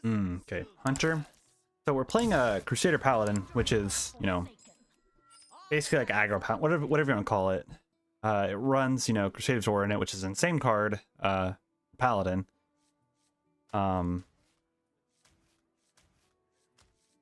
Okay, Hunter. So we're playing a Crusader Paladin, which is, basically like aggro paladin, whatever you want to call it. It runs, Crusader's Aura in it, which is an insane card, Paladin. Go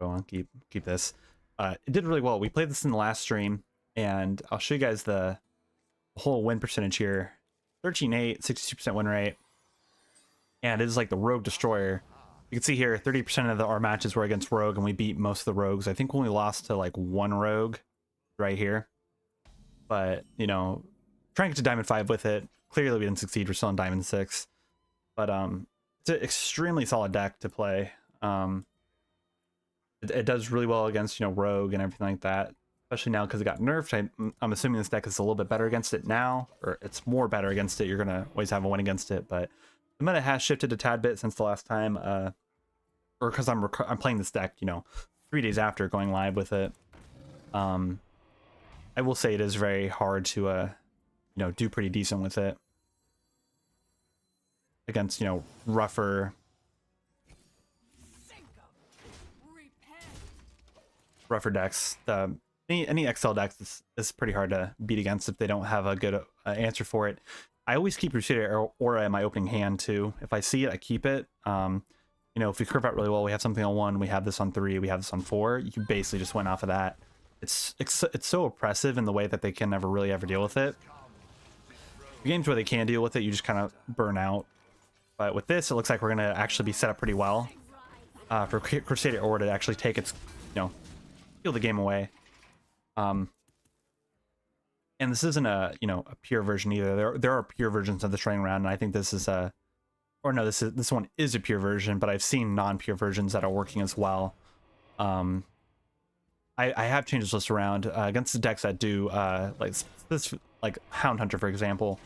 on, keep this. It did really well. We played this in the last stream, and I'll show you guys the whole win percentage here. 13-8, 62% win rate. And it is like the Rogue Destroyer. You can see here, 30% of our matches were against Rogue, and we beat most of the Rogues. I think we only lost to like one Rogue right here. But, trying to get to Diamond 5 with it. Clearly we didn't succeed. We're still in Diamond 6. But it's an extremely solid deck to play. It does really well against, Rogue and everything like that. Especially now because it got nerfed. I'm assuming this deck is a little bit better against it now. Or it's more better against it. You're going to always have a win against it. But the meta has shifted a tad bit since the last time. Or because I'm playing this deck, 3 days after going live with it. I will say it is very hard to, do pretty decent with it against, rougher decks. Any XL decks is pretty hard to beat against if they don't have a good answer for it. I always keep Crusader Aura in my opening hand too. If I see it, I keep it. If we curve out really well, we have something on 1, we have this on 3, we have this on 4. You basically just went off of that. It's so oppressive in the way that they can never really ever deal with it. The games where they can deal with it, you just kind of burn out. But with this, it looks like we're going to actually be set up pretty well for Crusader Aura to actually take its, steal the game away. And this isn't a pure version either. There are pure versions of the training round, and I think this is this one is a pure version, but I've seen non-pure versions that are working as well. I have changed this list around against the decks that do like this, like Hound Hunter, for example.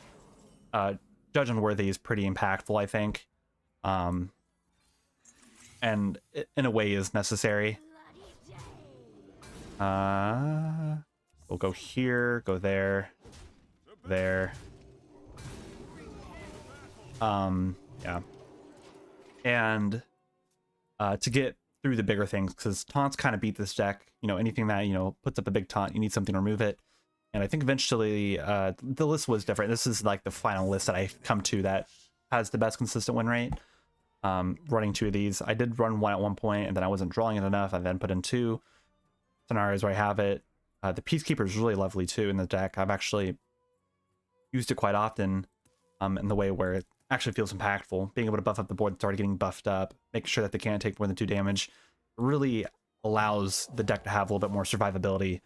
Judge Unworthy is pretty impactful, I think, and in a way is necessary. We'll go here, go there. Yeah. And to get through the bigger things, because taunts kind of beat this deck. Anything that, puts up a big taunt, you need something to remove it. And I think eventually the list was different. This is like the final list that I come to that has the best consistent win rate. Running 2 of these. I did run 1 at one point, and then I wasn't drawing it enough. I then put in 2 scenarios where I have it. The Peacekeeper is really lovely too in the deck. I've actually used it quite often in the way where it actually feels impactful. Being able to buff up the board that's already getting buffed up, making sure that they can't take more than 2 damage, really allows the deck to have a little bit more survivability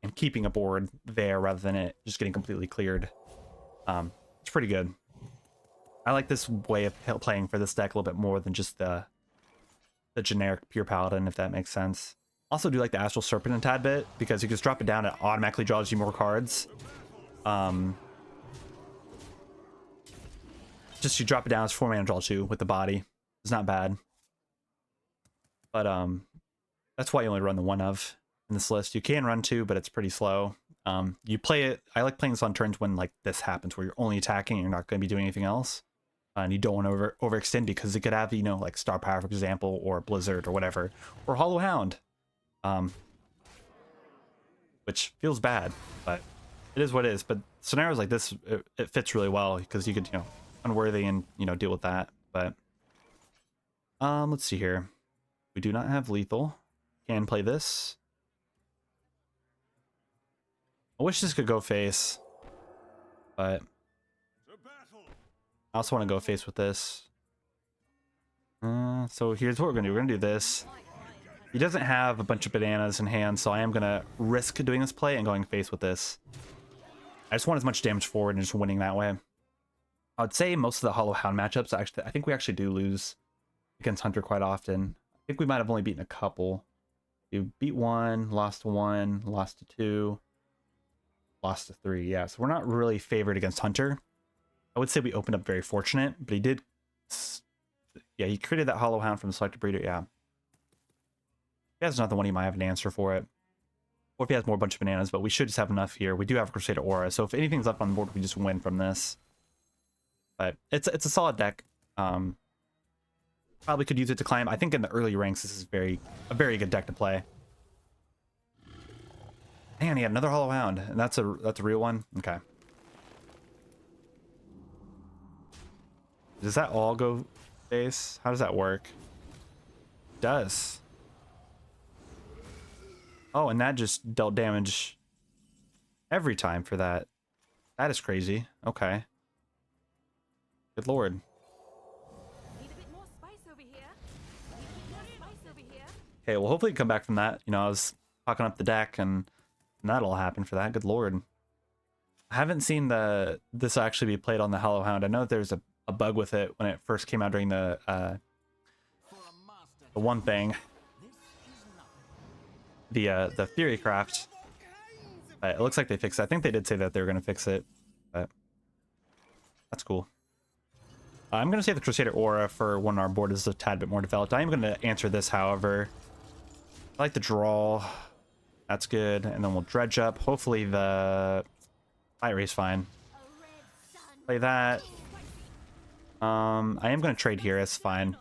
and keeping a board there rather than it just getting completely cleared. It's pretty good. I like this way of playing for this deck a little bit more than just the generic pure paladin, if that makes sense. Also do like the Astral Serpent a tad bit, because you just drop it down, it automatically draws you more cards. Just you drop it down, it's 4 mana draw 2 with the body. It's not bad. But that's why you only run the 1 of in this list. You can run 2, but it's pretty slow. You play it, I like playing this on turns when like this happens, where you're only attacking and you're not going to be doing anything else. And you don't want to overextend, because it could have, like Star Power, for example, or Blizzard or whatever, or Hollow Hound. Which feels bad, but it is what it is. But scenarios like this, it fits really well, because you could, Unworthy and, deal with that. But let's see here. We do not have lethal. Can play this. I wish this could go face, but I also want to go face with this. So here's what we're gonna do. We're gonna do this. He doesn't have a bunch of bananas in hand, so I am gonna risk doing this play and going face with this. I just want as much damage forward and just winning that way. I would say most of the Hollow Hound matchups, I think we actually do lose against Hunter quite often. I think we might have only beaten a couple. You beat 1, lost to 1, lost to 2, lost to 3. Yeah, so we're not really favored against Hunter. I would say we opened up very fortunate, but he did. Yeah, he created that Hollow Hound from the Selected Breeder. Yeah. If he has another one, he might have an answer for it. Or if he has more bunch of bananas, but we should just have enough here. We do have Crusader Aura, so if anything's left on the board, we just win from this. But it's a solid deck. Probably could use it to climb. I think in the early ranks, this is a very good deck to play. Man, he had another Hollow Hound, and that's a real one. Okay. Does that all go base? How does that work? It does. Oh, and that just dealt damage every time for that. That is crazy. Okay. Good lord. Need a bit more spice over here. Need a bit more spice over here. Okay, well, hopefully come back from that. You know, I was talking up the deck, and that'll happen for that. Good lord. I haven't seen this actually be played on the Hollow Hound. I know there's a bug with it when it first came out during the one thing, the Theory Craft. But it looks like they fixed it. I think they did say that they were going to fix it, but that's cool. I'm going to save the Crusader Aura for when our board is a tad bit more developed. I am going to answer this, however. I like the draw. That's good. And then we'll dredge up. Hopefully the Fight Race fine. Play that. I am going to trade here. It's fine.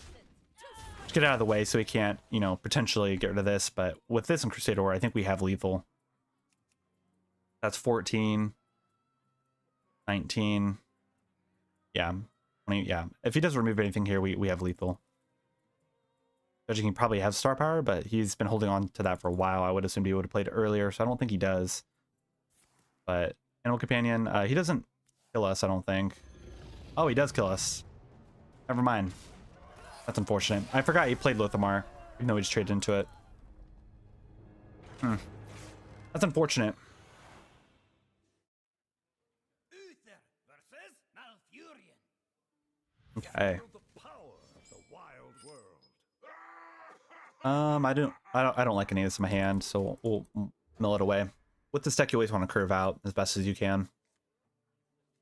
Just get out of the way so we can't, you know, potentially get rid of this. But with this and Crusader Aura, I think we have lethal. That's 14. 19. Yeah. 20, yeah. If he doesn't remove anything here, we have lethal. Judging he probably has star power, but he's been holding on to that for a while. I would assume he would have played it earlier, so I don't think he does. But Animal Companion, he doesn't kill us, I don't think. Oh, he does kill us. Never mind. That's unfortunate. I forgot he played Lothamar, even though we just traded into it. That's unfortunate. Okay. I don't like any of this in my hand, so we'll mill it away. With this deck, you always want to curve out as best as you can.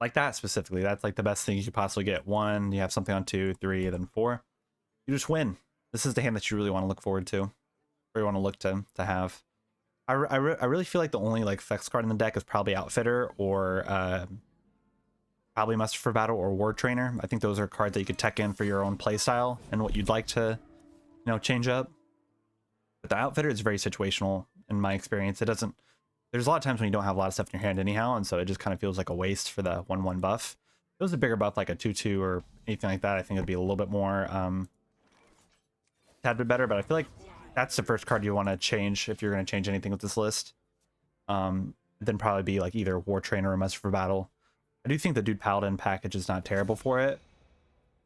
Like that specifically, that's like the best thing you could possibly get. 1, you have something on 2, 3, then 4. You just win. This is the hand that you really want to look forward to, or you want to look to have. I really feel like the only like effects card in the deck is probably Outfitter or probably Muster for Battle or War Trainer. I think those are cards that you could tech in for your own playstyle and what you'd like to, you know, change up. But the Outfitter is very situational in my experience. It doesn't. There's a lot of times when you don't have a lot of stuff in your hand anyhow, and so it just kind of feels like a waste for the 1/1 buff. If it was a bigger buff like a 2/2 or anything like that, I think it'd be a little bit more tad bit better. But I feel like that's the first card you want to change if you're going to change anything with this list. Then probably be like either War Trainer or Muster for Battle. I do think the Dude Paladin package is not terrible for it,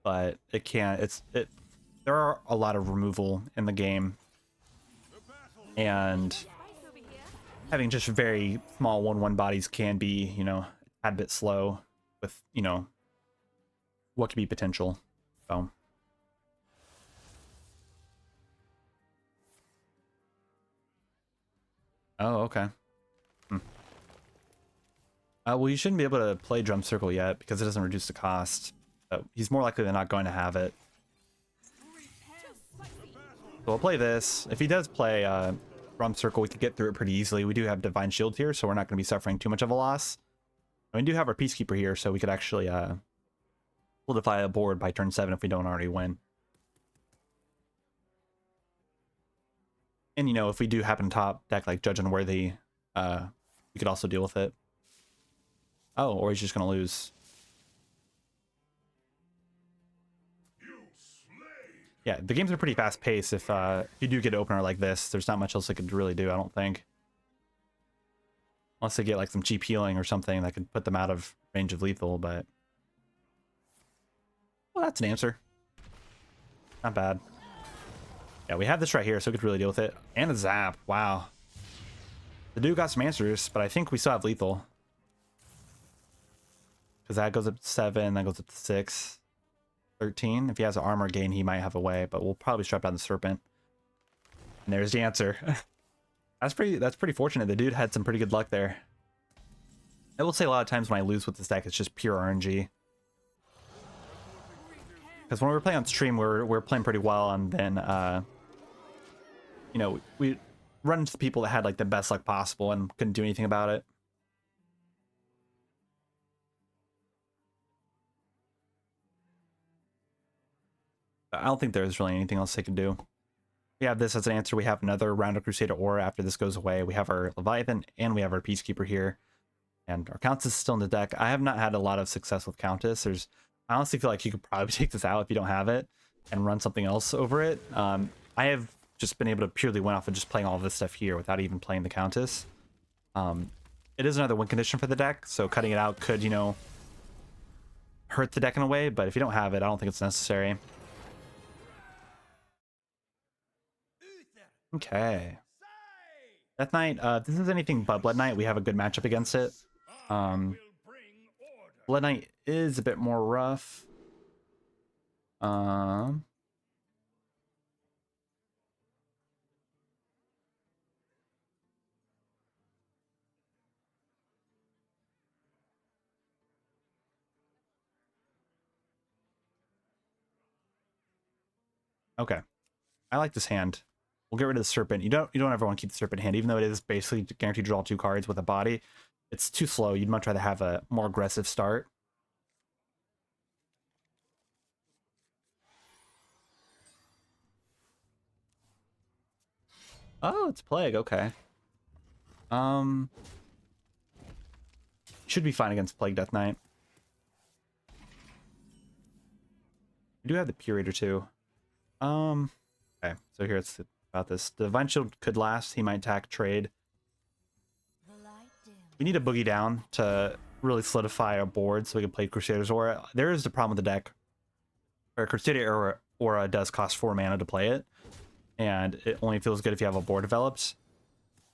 but it can't. There are a lot of removal in the game, and having just very small 1/1 bodies can be, you know, a bit slow with, you know, what could be potential. So. Oh, okay. Well, you shouldn't be able to play Drum Circle yet because it doesn't reduce the cost. But he's more likely than not going to have it. So we'll play this. If he does play Drum Circle, we could get through it pretty easily. We do have Divine Shield here, so we're not going to be suffering too much of a loss. And we do have our Peacekeeper here, so we could actually solidify a board by turn 7 if we don't already win. And, you know, if we do happen to top deck like Judge Unworthy, we could also deal with it. Oh, or he's just going to lose. Yeah, the games are pretty fast-paced. If you do get an opener like this, there's not much else they could really do, I don't think. Unless they get like some cheap healing or something that could put them out of range of lethal, but... Well, that's an answer. Not bad. Yeah, we have this right here, so we could really deal with it. And a zap, wow. The dude got some answers, but I think we still have lethal. Because that goes up to 7, that goes up to 6. 13. If he has an armor gain, he might have a way, but we'll probably strap down the Serpent. And there's the answer. That's pretty fortunate. The dude had some pretty good luck there. I will say a lot of times when I lose with this deck, it's just pure RNG. Because when we were playing on stream, we're playing pretty well, and then you know, we run into the people that had like the best luck possible and couldn't do anything about it. I don't think there's really anything else they can do. We have this as an answer. We have another round of Crusader Aura after this goes away. We have our Leviathan and we have our Peacekeeper here. And our Countess is still in the deck. I have not had a lot of success with Countess. I honestly feel like you could probably take this out if you don't have it and run something else over it. I have just been able to purely win off of just playing all of this stuff here without even playing the Countess. It is another win condition for the deck, so cutting it out could, hurt the deck in a way, but if you don't have it, I don't think it's necessary. Okay. Death Knight, if this is anything but Blood Knight, we have a good matchup against it. Blood Knight is a bit more rough. Okay. I like this hand. We'll get rid of the Serpent. You don't ever want to keep the Serpent hand, even though it is basically guaranteed to draw 2 cards with a body. It's too slow. You'd much rather have a more aggressive start. Oh, it's Plague. Okay. Should be fine against Plague Death Knight. We do have the Curator too. Okay, so here it's about this. The Divine Shield could last. He might attack trade. We need a Boogie down to really solidify our board so we can play Crusader's Aura. There is the problem with the deck. Our Crusader Aura does cost 4 mana to play it, and it only feels good if you have a board developed.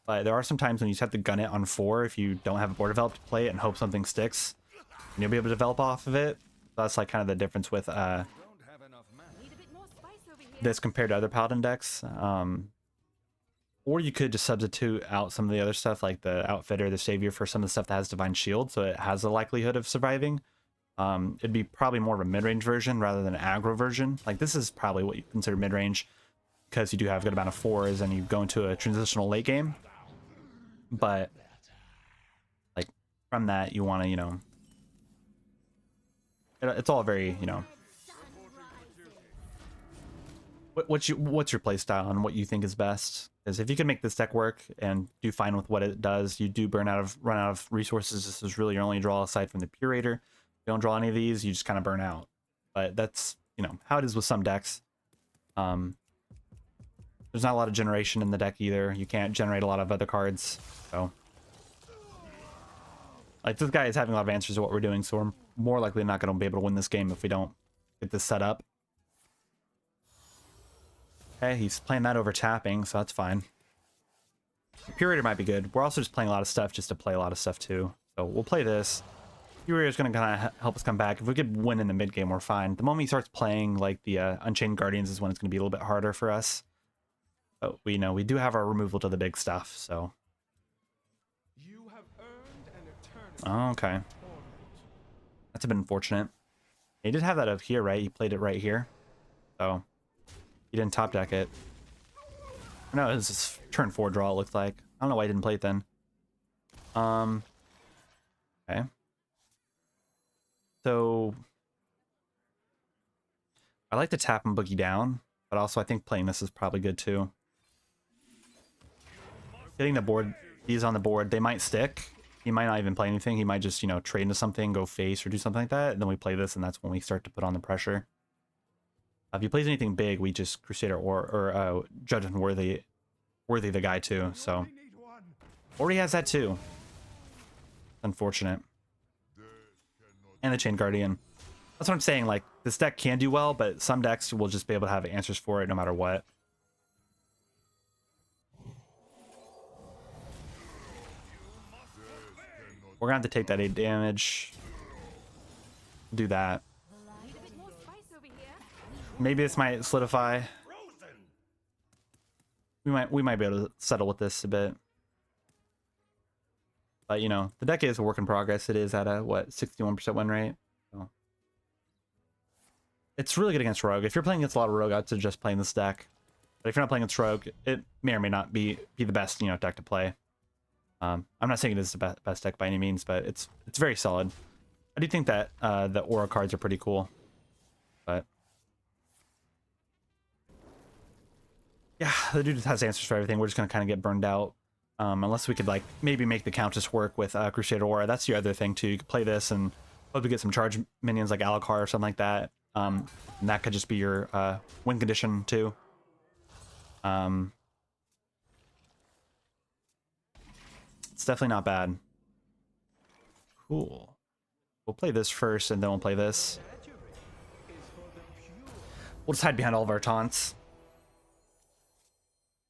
But there are some times when you just have to gun it on 4 if you don't have a board developed to play it and hope something sticks. And you'll be able to develop off of it. That's like kind of the difference with this compared to other Paladin decks. Or you could just substitute out some of the other stuff like the Outfitter, the Savior for some of the stuff that has Divine Shield, so it has a likelihood of surviving. It'd be probably more of a mid-range version rather than an aggro version. Like this is probably what you consider mid-range because you do have a good amount of 4s and you go into a transitional late game. But like from that you want to, it's all very, what's your play style and what you think is best. Because if you can make this deck work and do fine with what it does, you do run out of resources. This is really your only draw aside from the Curator. If you don't draw any of these, you just kind of burn out. But that's, how it is with some decks. There's not a lot of generation in the deck either. You can't generate a lot of other cards. So, like, this guy is having a lot of answers to what we're doing, so we're more likely not going to be able to win this game if we don't get this set up. Okay, he's playing that over tapping, so that's fine. Curator might be good. We're also just playing a lot of stuff just to play a lot of stuff too. So we'll play this. Curator is going to kind of help us come back. If we could win in the mid game, we're fine. The moment he starts playing like the Unchained Guardians is when it's going to be a little bit harder for us. But we know we do have our removal to the big stuff, so. You have earned an Oh, okay. That's a bit unfortunate. He did have that up here, right? He played it right here. So. He didn't top deck it. No, it was his turn 4 draw, it looked like. I don't know why he didn't play it then. Okay. So I like to tap and boogie down, but also I think playing this is probably good too. Getting the board, these on the board, they might stick. He might not even play anything. He might just, trade into something, go face or do something like that. And then we play this, and that's when we start to put on the pressure. If he plays anything big, we just Crusader or Judge Unworthy the guy too. So, or he has that too. Unfortunate. And the Chain Guardian. That's what I'm saying. Like this deck can do well, but some decks will just be able to have answers for it no matter what. We're gonna have to take that 8 damage. Do that. Maybe this might solidify. We might be able to settle with this a bit. But the deck is a work in progress. It is at a 61% win rate. So. It's really good against Rogue. If you're playing against a lot of Rogue, I'd suggest playing this deck. But if you're not playing against Rogue, it may or may not be the best deck to play. I'm not saying it is the best deck by any means, but it's very solid. I do think that the Aura cards are pretty cool. But the dude has answers for everything. We're just gonna kind of get burned out. Unless we could like maybe make the Countess work with Crusader Aura. That's the other thing too. You could play this and hope to get some charge minions like Alucard or something like that. And that could just be your win condition too. It's definitely not bad. Cool. We'll play this first and then we'll play this. We'll just hide behind all of our taunts.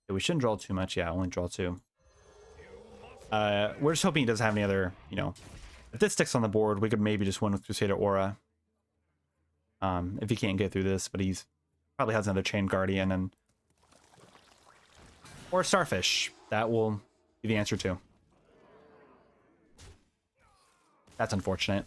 Yeah, we shouldn't draw too much. Yeah, only draw 2. We're just hoping he doesn't have any other, you know, if this sticks on the board, we could maybe just win with Crusader Aura. If he can't get through this, but he's probably has another Chain Guardian and or Starfish. That will be the answer too. That's unfortunate.